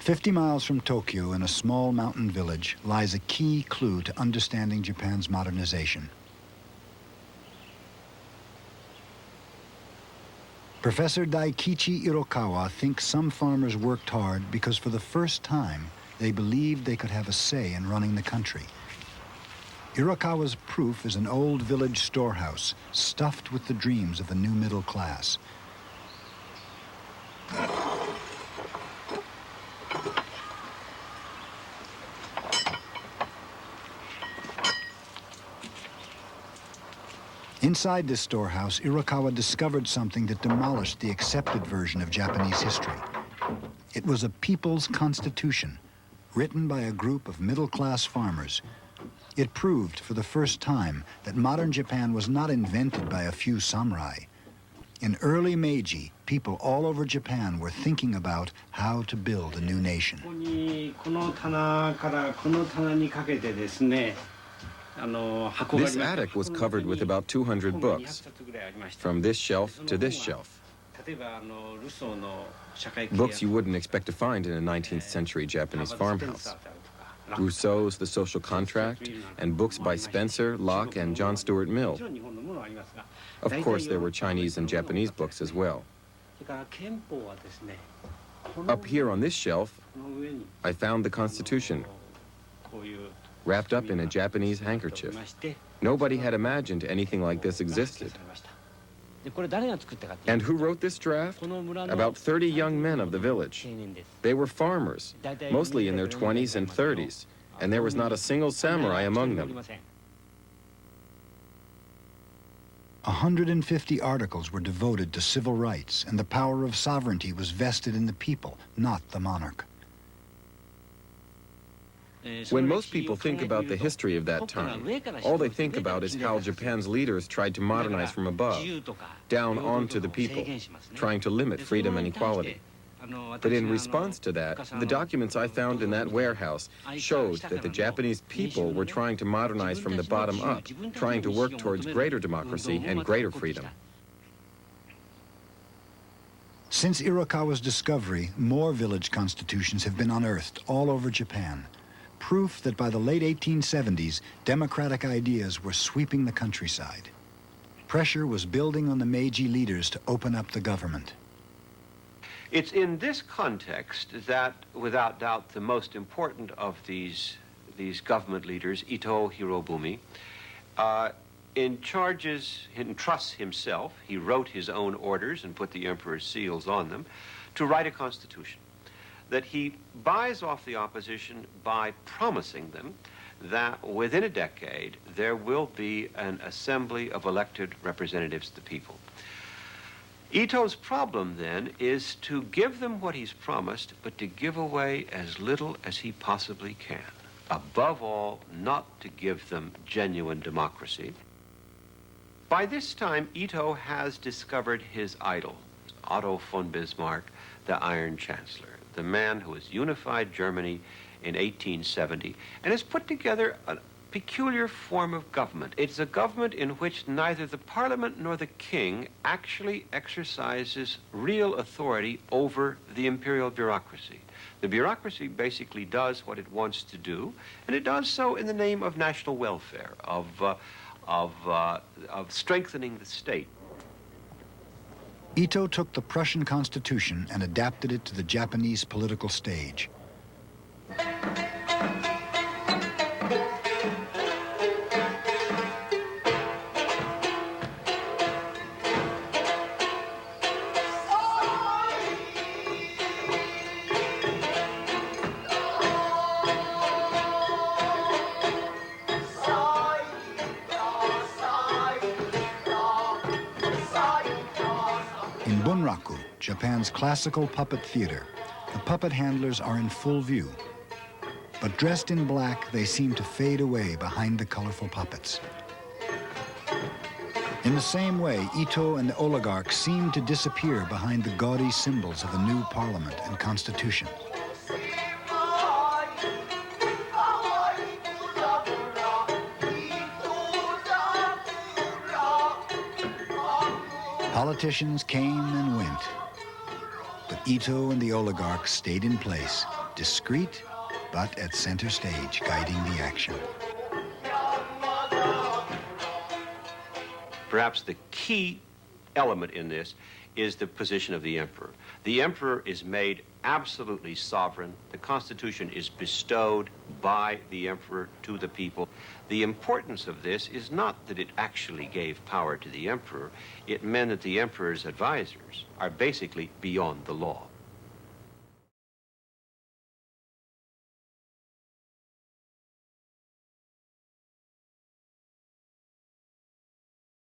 50 miles from Tokyo, in a small mountain village, lies a key clue to understanding Japan's modernization. Professor Daikichi Irokawa thinks some farmers worked hard because for the first time they believed they could have a say in running the country. Irokawa's proof is an old village storehouse stuffed with the dreams of the new middle class. Inside this storehouse, Irokawa discovered something that demolished the accepted version of Japanese history. It was a people's constitution, written by a group of middle-class farmers. It proved for the first time that modern Japan was not invented by a few samurai. In early Meiji, people all over Japan were thinking about how to build a new nation. This attic was covered with about 200 books, from this shelf to this shelf. Books you wouldn't expect to find in a 19th century Japanese farmhouse. Rousseau's The Social Contract, and books by Spencer, Locke, and John Stuart Mill. Of course, there were Chinese and Japanese books as well. Up here on this shelf, I found the Constitution, wrapped up in a Japanese handkerchief. Nobody had imagined anything like this existed. And who wrote this draft? About 30 young men of the village. They were farmers, mostly in their 20s and 30s, and there was not a single samurai among them. 150 articles were devoted to civil rights, and the power of sovereignty was vested in the people, not the monarch. When most people think about the history of that time, all they think about is how Japan's leaders tried to modernize from above, down onto the people, trying to limit freedom and equality. But in response to that, the documents I found in that warehouse showed that the Japanese people were trying to modernize from the bottom up, trying to work towards greater democracy and greater freedom. Since Irokawa's discovery, more village constitutions have been unearthed all over Japan. Proof that by the late 1870s, democratic ideas were sweeping the countryside. Pressure was building on the Meiji leaders to open up the government. It's in this context that, without doubt, the most important of these government leaders, Ito Hirobumi, entrusts himself, he wrote his own orders and put the emperor's seals on them, to write a constitution. That he buys off the opposition by promising them that within a decade there will be an assembly of elected representatives of the people. Ito's problem then is to give them what he's promised, but to give away as little as he possibly can. Above all, not to give them genuine democracy. By this time, Ito has discovered his idol, Otto von Bismarck, the Iron Chancellor, the man who has unified Germany in 1870 and has put together a peculiar form of government. It's a government in which neither the parliament nor the king actually exercises real authority over the imperial bureaucracy. The bureaucracy basically does what it wants to do, and it does so in the name of national welfare, of strengthening the state. Ito took the Prussian Constitution and adapted it to the Japanese political stage. In Bunraku, Japan's classical puppet theater, the puppet handlers are in full view. But dressed in black, they seem to fade away behind the colorful puppets. In the same way, Ito and the oligarchs seem to disappear behind the gaudy symbols of a new parliament and constitution. Politicians came and went, but Ito and the oligarchs stayed in place. discreet, but at center stage, guiding the action. Perhaps the key element in this is the position of the emperor. The emperor is made absolutely sovereign. The Constitution is bestowed by the emperor to the people. The importance of this is not that it actually gave power to the emperor. It meant that the emperor's advisors are basically beyond the law.